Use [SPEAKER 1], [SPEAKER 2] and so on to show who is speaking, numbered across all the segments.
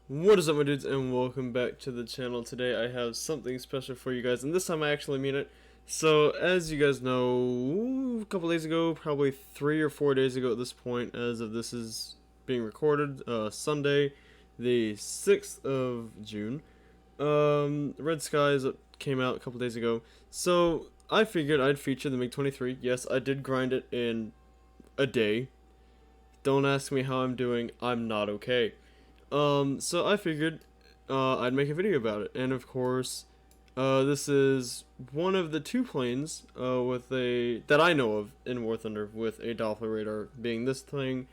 [SPEAKER 1] What is up, my dudes, and welcome back to the channel. Today I have something special for you guys, and this time I actually mean it. So, as you guys know, a couple days ago, probably 3 or 4 days ago at this point, as of this is being recorded, Sunday, the 6th of June, Red Skies came out a couple days ago. So, I figured I'd feature the MiG-23. Yes, I did grind it in a day. Don't ask me how I'm doing, I'm not okay. So I figured I'd make a video about it, and of course, this is one of the two planes with a that I know of in War Thunder with a Doppler radar, being this thing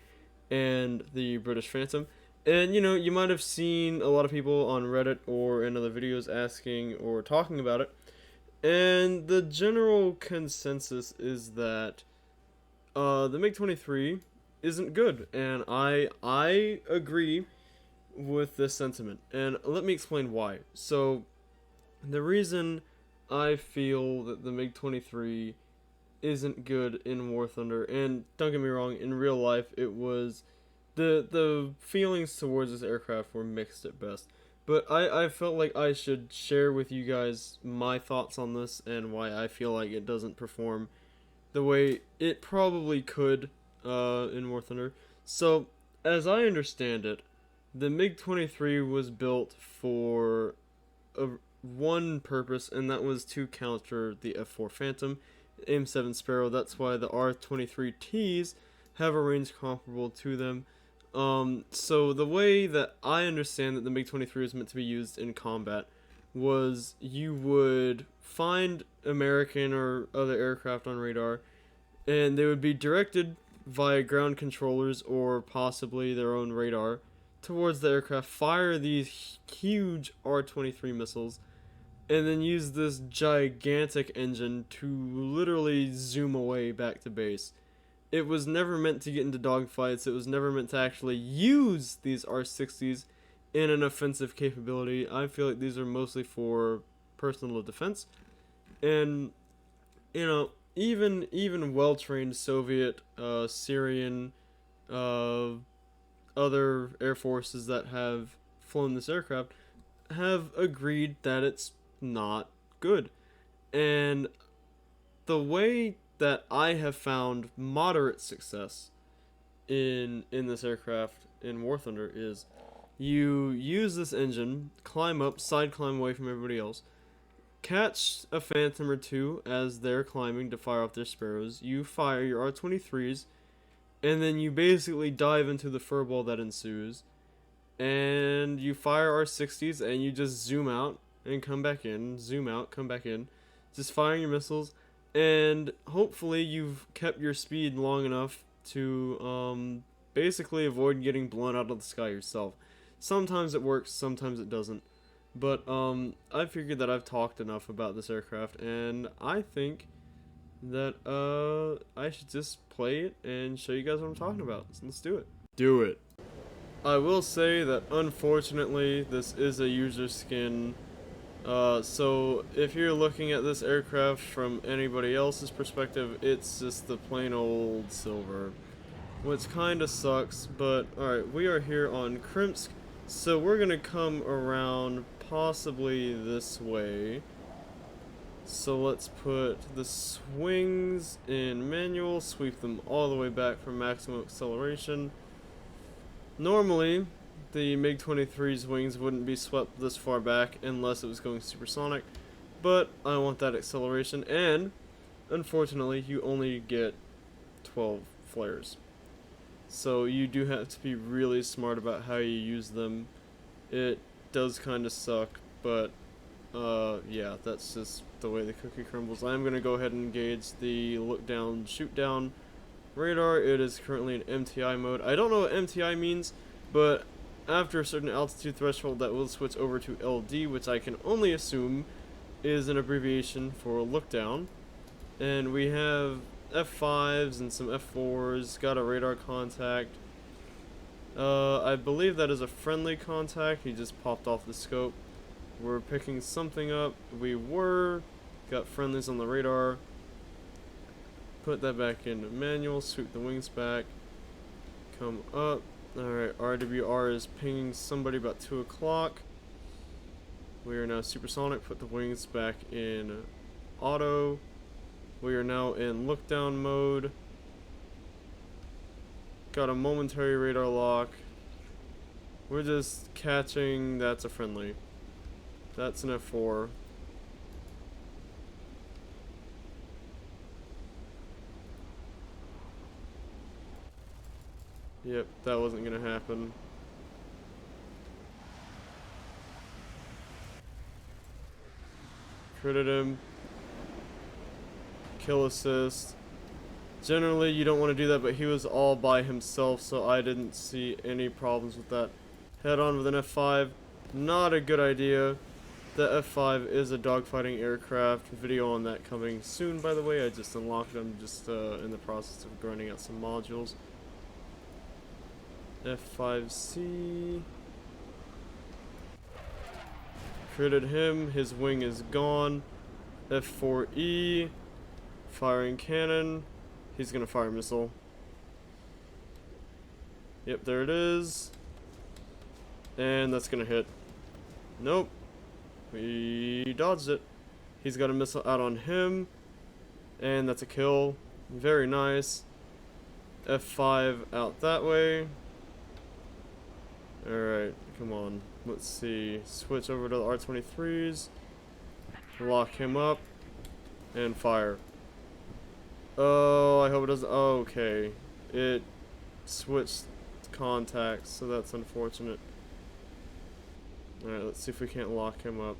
[SPEAKER 1] and the British Phantom. And you might have seen a lot of people on Reddit or in other videos asking or talking about it. And the general consensus is that the MiG-23 isn't good, and I agree with this sentiment, and let me explain why. So, the reason I feel that the MiG-23 isn't good in War Thunder, and don't get me wrong, in real life it was the feelings towards this aircraft were mixed at best. But I felt like I should share with you guys my thoughts on this and why I feel like it doesn't perform the way it probably could in War Thunder. So, as I understand it, the MiG-23 was built for one purpose, and that was to counter the F-4 Phantom, AIM-7 Sparrow. That's why the R-23Ts have a range comparable to them. So the way that I understand that the MiG-23 is meant to be used in combat was you would find American or other aircraft on radar, and they would be directed via ground controllers or possibly their own radar towards the aircraft, fire these huge R-23 missiles, and then use this gigantic engine to literally zoom away back to base. It was never meant to get into dogfights. It was never meant to actually use these R-60s in an offensive capability. I feel like these are mostly for personal defense. And, even well-trained Soviet, Syrian, other air forces that have flown this aircraft have agreed that it's not good. And the way that I have found moderate success in this aircraft in War Thunder is you use this engine, climb up, side climb away from everybody else, catch a Phantom or two as they're climbing to fire off their Sparrows, you fire your R-23s, and then you basically dive into the furball that ensues, and you fire R-60s, and you just zoom out and come back in, zoom out, come back in, just firing your missiles, and hopefully you've kept your speed long enough to basically avoid getting blown out of the sky yourself. Sometimes it works, sometimes it doesn't, but I figured that I've talked enough about this aircraft, and I think that I should just play it and show you guys what I'm talking about. So let's do it. Do it. I will say that unfortunately this is a user skin, so if you're looking at this aircraft from anybody else's perspective, it's just the plain old silver, which kinda sucks. But alright, we are here on Krimsk, so we're gonna come around possibly this way. So let's put the swings in manual, sweep them all the way back for maximum acceleration. Normally, the MiG-23's wings wouldn't be swept this far back unless it was going supersonic, but I want that acceleration, and unfortunately you only get 12 flares. So you do have to be really smart about how you use them. It does kind of suck, but yeah, that's just the way the cookie crumbles. I'm going to go ahead and engage the look down, shoot down radar. It is currently in MTI mode. I don't know what MTI means, but after a certain altitude threshold that will switch over to LD, which I can only assume is an abbreviation for look down. And we have F5s and some F4s, got a radar contact. I believe that is a friendly contact. He just popped off the scope. We're picking something up. Got friendlies on the radar. Put that back into manual, sweep the wings back, come up, Alright, RWR is pinging somebody about 2 o'clock. We are now supersonic. Put the wings back in auto. We are now in look down mode. Got a momentary radar lock. We're just catching. That's a friendly. That's an F4. Yep, that wasn't gonna happen. Critted him. Kill assist. Generally, you don't want to do that, but he was all by himself, so I didn't see any problems with that. Head on with an F5. Not a good idea. The F5 is a dogfighting aircraft. Video on that coming soon, by the way. I just unlocked it. I'm just in the process of grinding out some modules. F5C. Critted him. His wing is gone. F4E. Firing cannon. He's gonna fire a missile. Yep, there it is. And that's gonna hit. Nope. We dodged it. He's got a missile out on him. And that's a kill. Very nice. F5 out that way. Alright, come on. Let's see. Switch over to the R-23s. Lock him up. And fire. Oh, I hope it doesn't. Oh, okay. It switched contacts, so that's unfortunate. Alright, let's see if we can't lock him up.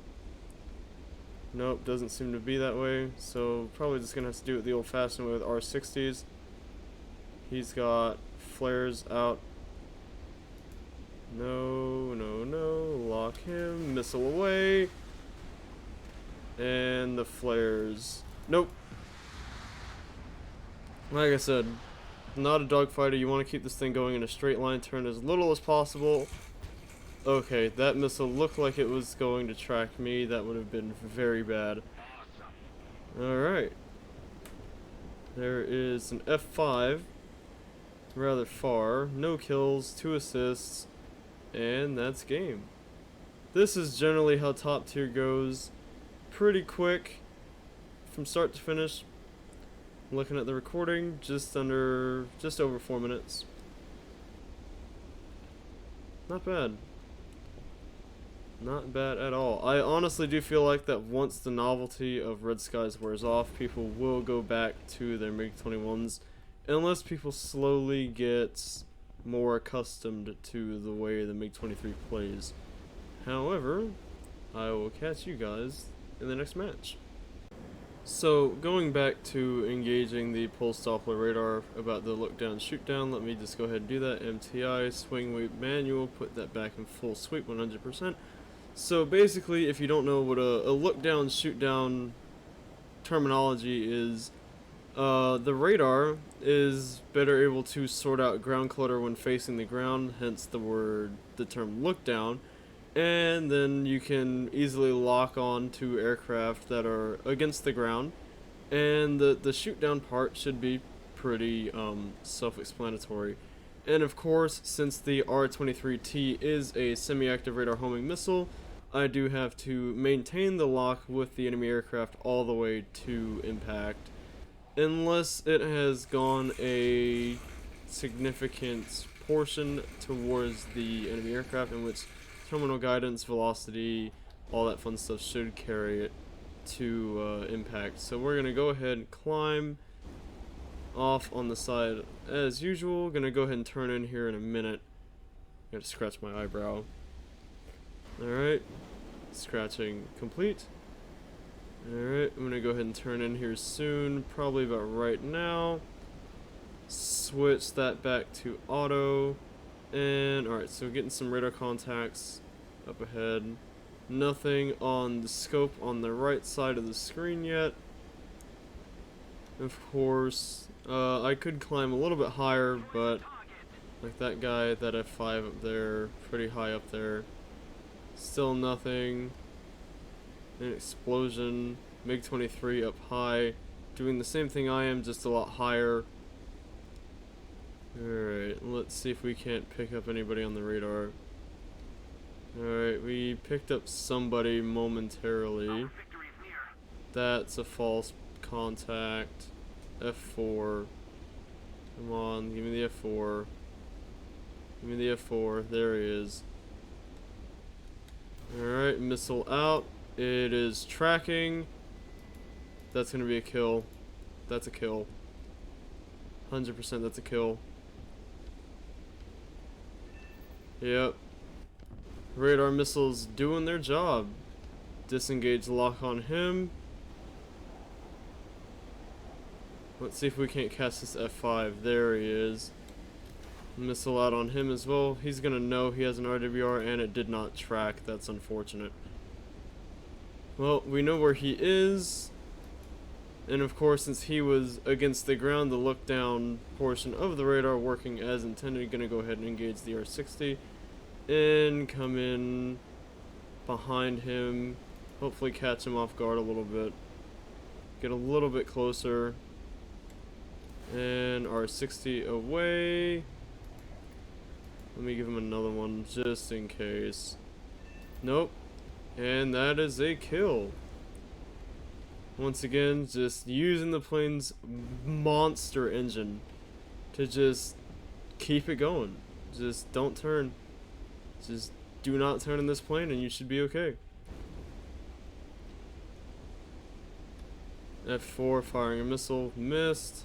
[SPEAKER 1] Nope, doesn't seem to be that way. So, probably just gonna have to do it the old fashioned way with R60s. He's got flares out. No, no, no. Lock him. Missile away. And the flares. Nope. Like I said, not a dogfighter. You want to keep this thing going in a straight line, turn as little as possible. Okay, that missile looked like it was going to track me. That would have been very bad. Alright. There is an F5. Rather far. No kills, 2 assists, and that's game. This is generally how top tier goes. Pretty quick from start to finish. Looking at the recording, just over 4 minutes. Not bad. Not bad at all. I honestly do feel like that once the novelty of Red Skies wears off, people will go back to their MiG-21s, unless people slowly get more accustomed to the way the MiG-23 plays. However, I will catch you guys in the next match. So, going back to engaging the pulse Doppler radar about the look down shoot down, let me just go ahead and do that. MTI, swing weight manual, put that back in full sweep 100%. So basically, if you don't know what a look down shoot down terminology is, the radar is better able to sort out ground clutter when facing the ground, hence the term look down. And then you can easily lock on to aircraft that are against the ground. And the shoot down part should be pretty self-explanatory. And of course, since the R-23T is a semi-active radar homing missile, I do have to maintain the lock with the enemy aircraft all the way to impact. Unless it has gone a significant portion towards the enemy aircraft, in which terminal guidance, velocity, all that fun stuff should carry it to impact. So we're going to go ahead and climb off on the side as usual. Going to go ahead and turn in here in a minute. I got to scratch my eyebrow. Alright, scratching complete. Alright, I'm going to go ahead and turn in here soon, probably about right now. Switch that back to auto. And alright, so getting some radar contacts up ahead. Nothing on the scope on the right side of the screen yet. Of course, I could climb a little bit higher, but like that guy, that F5 up there, pretty high up there. Still nothing. An explosion. MiG-23 up high, doing the same thing I am, just a lot higher. Alright, let's see if we can't pick up anybody on the radar. Alright, we picked up somebody momentarily. That's a false contact. F4. Come on, give me the F4. Give me the F4. There he is. Alright, missile out. It is tracking. That's gonna be a kill. That's a kill. 100% that's a kill. Yep. Radar missiles doing their job. Disengage lock on him. Let's see if we can't catch this F5. There he is. Missile out on him as well. He's gonna know he has an RWR and it did not track. That's unfortunate. Well, we know where he is. And of course, since he was against the ground, the look down portion of the radar working as intended, gonna go ahead and engage the R60 and come in behind him. Hopefully catch him off guard a little bit. Get a little bit closer. And R60 away. Let me give him another one just in case. Nope. And that is a kill. Once again, just using the plane's monster engine to just keep it going. Just don't turn. Just do not turn in this plane and you should be okay. F4 firing a missile, missed.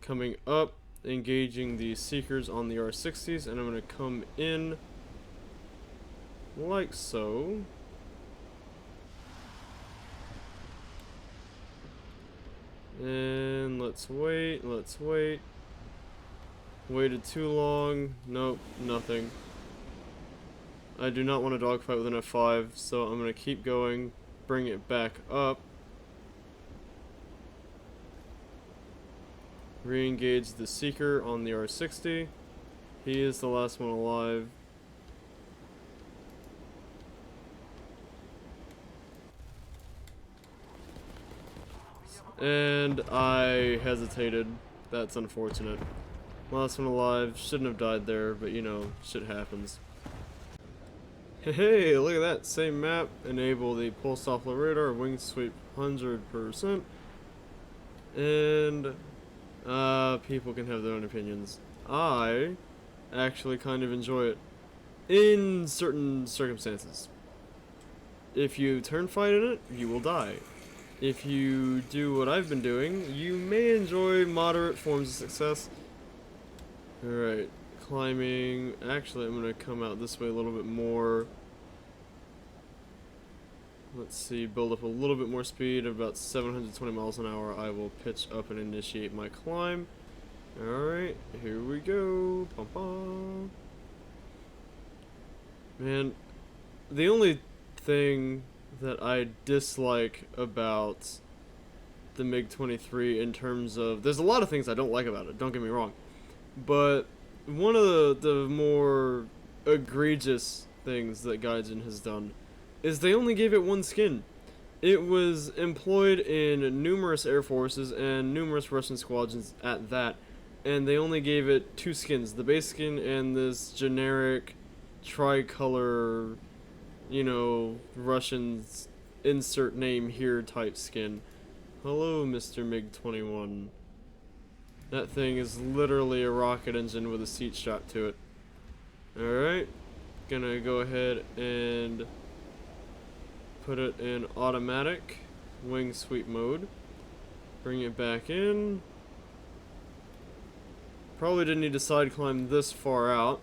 [SPEAKER 1] Coming up, engaging the seekers on the R60s, and I'm going to come in like so. And let's wait, let's wait. Waited too long. Nope, nothing. I do not want a dogfight with an F5, so I'm going to keep going, bring it back up. Re-engage the seeker on the R60. He is the last one alive. And I hesitated. That's unfortunate. Last one alive. Shouldn't have died there, but you know, shit happens. Hey, look at that. Same map. Enable the pulse Doppler radar. Wing sweep 100%. And people can have their own opinions. I actually kind of enjoy it in certain circumstances. If you turn fight in it, you will die. If you do what I've been doing, you may enjoy moderate forms of success. Alright, climbing. Actually, I'm going to come out this way a little bit more. Let's see, build up a little bit more speed. At about 720 miles an hour, I will pitch up and initiate my climb. Alright, here we go. Bum, bum. Man, the only thing that I dislike about the MiG-23 in terms of... There's a lot of things I don't like about it, don't get me wrong. But one of the more egregious things that Gaijin has done is they only gave it one skin. It was employed in numerous air forces and numerous Russian squadrons at that, and they only gave it two skins, the base skin and this generic tricolor, you know, Russians insert name here type skin. Hello, Mr. MiG-21. That thing is literally a rocket engine with a seat strapped to it. Alright, gonna go ahead and put it in automatic wing sweep mode. Bring it back in. Probably didn't need to side climb this far out.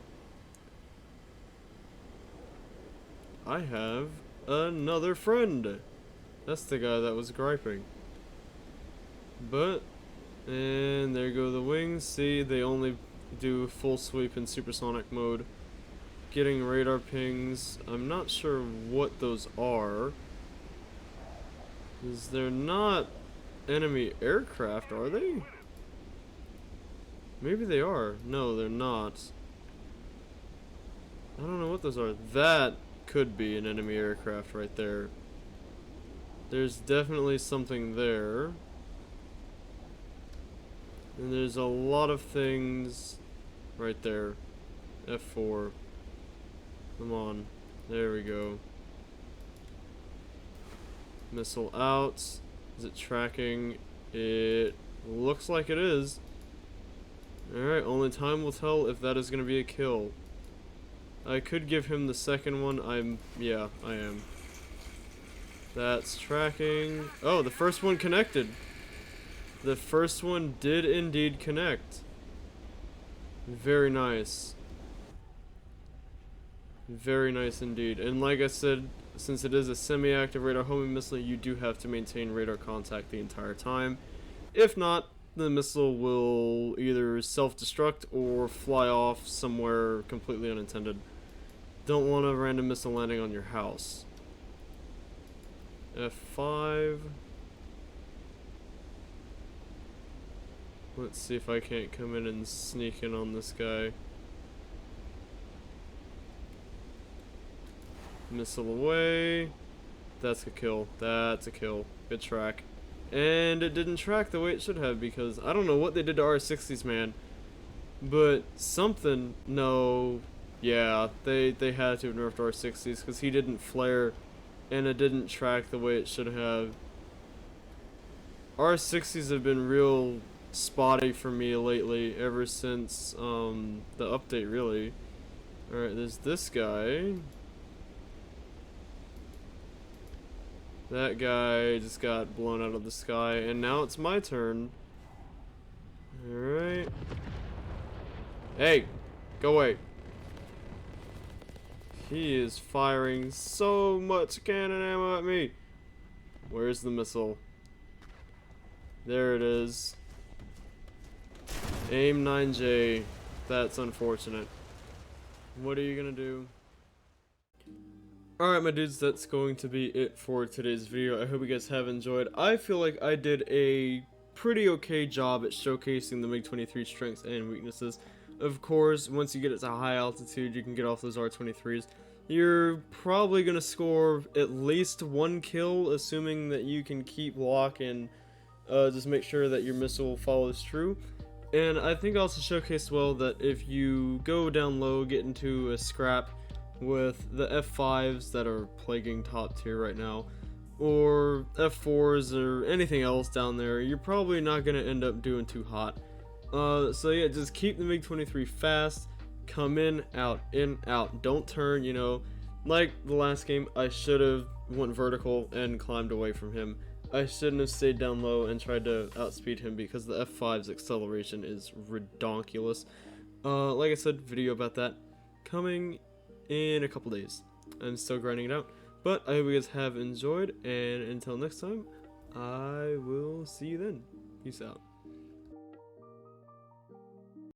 [SPEAKER 1] I have another friend. That's the guy that was griping. But, and there go the wings. See, they only do full sweep in supersonic mode. Getting radar pings. I'm not sure what those are. Because they're not enemy aircraft, are they? Maybe they are. No, they're not. I don't know what those are. That could be an enemy aircraft right there. There's definitely something there. And there's a lot of things right there. F4. Come on. There we go. Missile out. Is it tracking? It looks like it is. Alright, only time will tell if that is going to be a kill. I could give him the second one. Yeah, I am. That's tracking. Oh, the first one connected. The first one did indeed connect. Very nice. Very nice indeed. And like I said, since it is a semi-active radar homing missile, you do have to maintain radar contact the entire time. If not, the missile will either self-destruct or fly off somewhere completely unintended. Don't want a random missile landing on your house. F5. Let's see if I can't come in and sneak in on this guy. Missile away. That's a kill. That's a kill. Good track. And it didn't track the way it should have, because I don't know what they did to R60s, man. But something, no, yeah, they had to have nerfed R60s because he didn't flare and it didn't track the way it should have. R60s have been real spotty for me lately, ever since the update, really. Alright, there's this guy. That guy just got blown out of the sky, and now it's my turn. Alright. Hey, go away. He is firing so much cannon ammo at me. Where's the missile? There it is. Aim 9J. That's unfortunate. What are you gonna do? Alright, my dudes, that's going to be it for today's video. I hope you guys have enjoyed. I feel like I did a pretty okay job at showcasing the MiG-23 strengths and weaknesses. Of course, once you get it to high altitude, you can get off those R-23s. You're probably going to score at least one kill, assuming that you can keep lock and just make sure that your missile follows through. And I think I also showcased well that if you go down low, get into a scrap with the F5s that are plaguing top tier right now, or F4s or anything else down there, you're probably not going to end up doing too hot. So yeah, just keep the MiG-23 fast, come in, out, don't turn, you know, like the last game, I should have went vertical and climbed away from him. I shouldn't have stayed down low and tried to outspeed him, because the F5's acceleration is redonkulous. Like I said, video about that coming in a couple days. I'm still grinding it out, but I hope you guys have enjoyed, and until next time, I will see you then. Peace out.